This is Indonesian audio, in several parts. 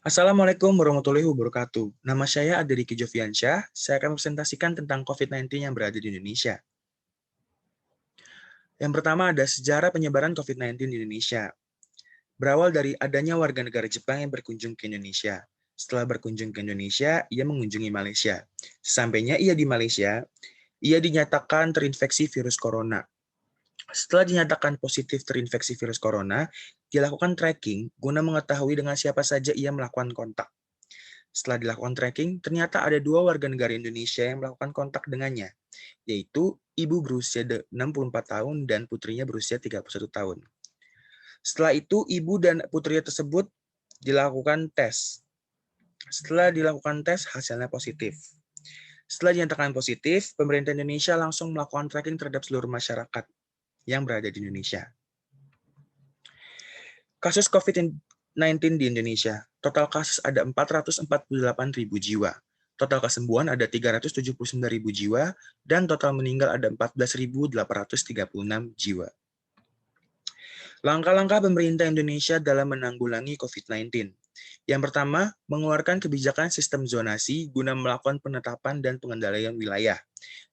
Assalamualaikum warahmatullahi wabarakatuh. Nama saya Adeliki Joviansyah. Saya akan presentasikan tentang COVID-19 yang berada di Indonesia. Yang pertama ada sejarah penyebaran COVID-19 di Indonesia. Berawal dari adanya warga negara Jepang yang berkunjung ke Indonesia. Setelah berkunjung ke Indonesia, ia mengunjungi Malaysia. Sesampainya ia di Malaysia, ia dinyatakan terinfeksi virus corona. Setelah dinyatakan positif terinfeksi virus corona, dilakukan tracking guna mengetahui dengan siapa saja ia melakukan kontak. Setelah dilakukan tracking, ternyata ada 2 warga negara Indonesia yang melakukan kontak dengannya, yaitu ibu berusia 64 tahun dan putrinya berusia 31 tahun. Setelah itu, ibu dan putrinya tersebut dilakukan tes. Setelah dilakukan tes, hasilnya positif. Setelah dinyatakan positif, pemerintah Indonesia langsung melakukan tracking terhadap seluruh masyarakat yang berada di Indonesia. Kasus COVID-19 di Indonesia, total kasus ada 448.000 jiwa. Total kesembuhan ada 379.000 jiwa, dan total meninggal ada 14.836 jiwa. Langkah-langkah pemerintah Indonesia dalam menanggulangi COVID-19. Yang pertama, mengeluarkan kebijakan sistem zonasi guna melakukan penetapan dan pengendalian wilayah.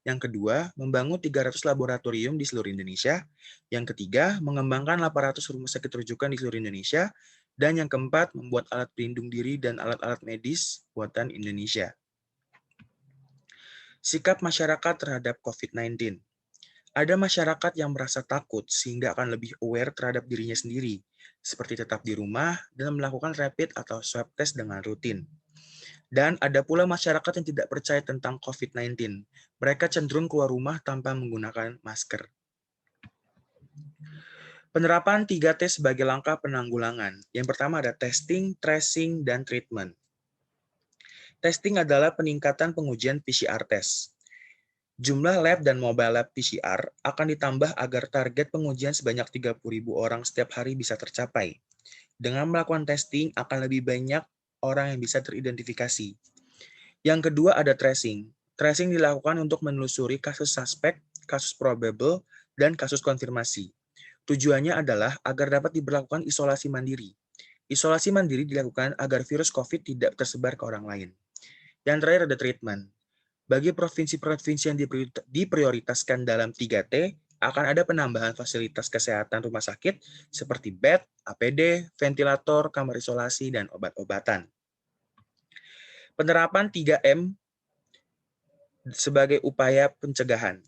Yang kedua, membangun 300 laboratorium di seluruh Indonesia. Yang ketiga, mengembangkan 800 rumah sakit rujukan di seluruh Indonesia. Dan yang keempat, membuat alat pelindung diri dan alat-alat medis buatan Indonesia. Sikap masyarakat terhadap COVID-19. Ada masyarakat yang merasa takut sehingga akan lebih aware terhadap dirinya sendiri, seperti tetap di rumah dan melakukan rapid atau swab test dengan rutin. Dan ada pula masyarakat yang tidak percaya tentang COVID-19. Mereka cenderung keluar rumah tanpa menggunakan masker. Penerapan 3T sebagai langkah penanggulangan. Yang pertama ada testing, tracing, dan treatment. Testing adalah peningkatan pengujian PCR test. Jumlah lab dan mobile lab PCR akan ditambah agar target pengujian sebanyak 30.000 orang setiap hari bisa tercapai. Dengan melakukan testing akan lebih banyak orang yang bisa teridentifikasi. Yang kedua ada tracing. Tracing dilakukan untuk menelusuri kasus suspek, kasus probable, dan kasus konfirmasi. Tujuannya adalah agar dapat diberlakukan isolasi mandiri. Isolasi mandiri dilakukan agar virus COVID tidak tersebar ke orang lain. Yang terakhir ada treatment. Bagi provinsi-provinsi yang diprioritaskan dalam 3T, akan ada penambahan fasilitas kesehatan rumah sakit seperti bed, APD, ventilator, kamar isolasi, dan obat-obatan. Penerapan 3M sebagai upaya pencegahan.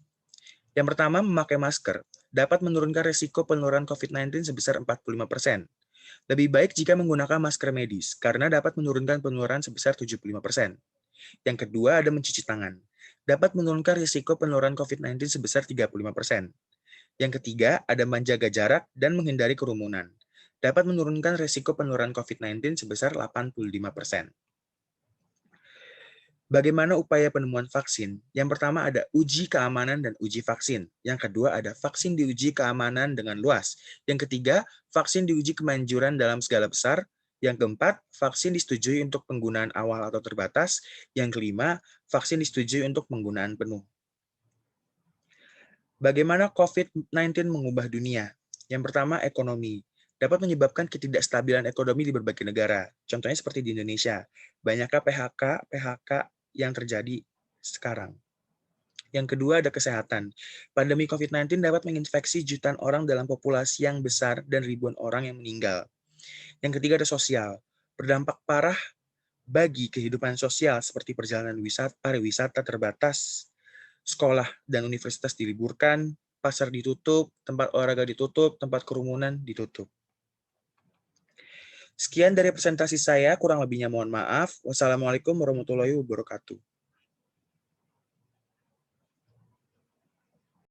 Yang pertama, memakai masker dapat menurunkan risiko penularan COVID-19 sebesar 45%. Lebih baik jika menggunakan masker medis, karena dapat menurunkan penularan sebesar 75%. Yang kedua, ada mencuci tangan. Dapat menurunkan risiko penularan COVID-19 sebesar 35%. Yang ketiga, ada menjaga jarak dan menghindari kerumunan. Dapat menurunkan risiko penularan COVID-19 sebesar 85%. Bagaimana upaya penemuan vaksin? Yang pertama ada uji keamanan dan uji vaksin. Yang kedua ada vaksin diuji keamanan dengan luas. Yang ketiga, vaksin diuji kemanjuran dalam skala besar. Yang keempat, vaksin disetujui untuk penggunaan awal atau terbatas. Yang kelima, vaksin disetujui untuk penggunaan penuh. Bagaimana COVID-19 mengubah dunia? Yang pertama, ekonomi. Dapat menyebabkan ketidakstabilan ekonomi di berbagai negara. Contohnya seperti di Indonesia. Banyakkah PHK yang terjadi sekarang. Yang kedua ada kesehatan. Pandemi COVID-19 dapat menginfeksi jutaan orang dalam populasi yang besar dan ribuan orang yang meninggal. Yang ketiga ada sosial. Berdampak parah bagi kehidupan sosial seperti perjalanan pariwisata terbatas, sekolah dan universitas diliburkan, pasar ditutup, tempat olahraga ditutup, tempat kerumunan ditutup. Sekian dari presentasi saya, kurang lebihnya mohon maaf. Wassalamualaikum warahmatullahi wabarakatuh.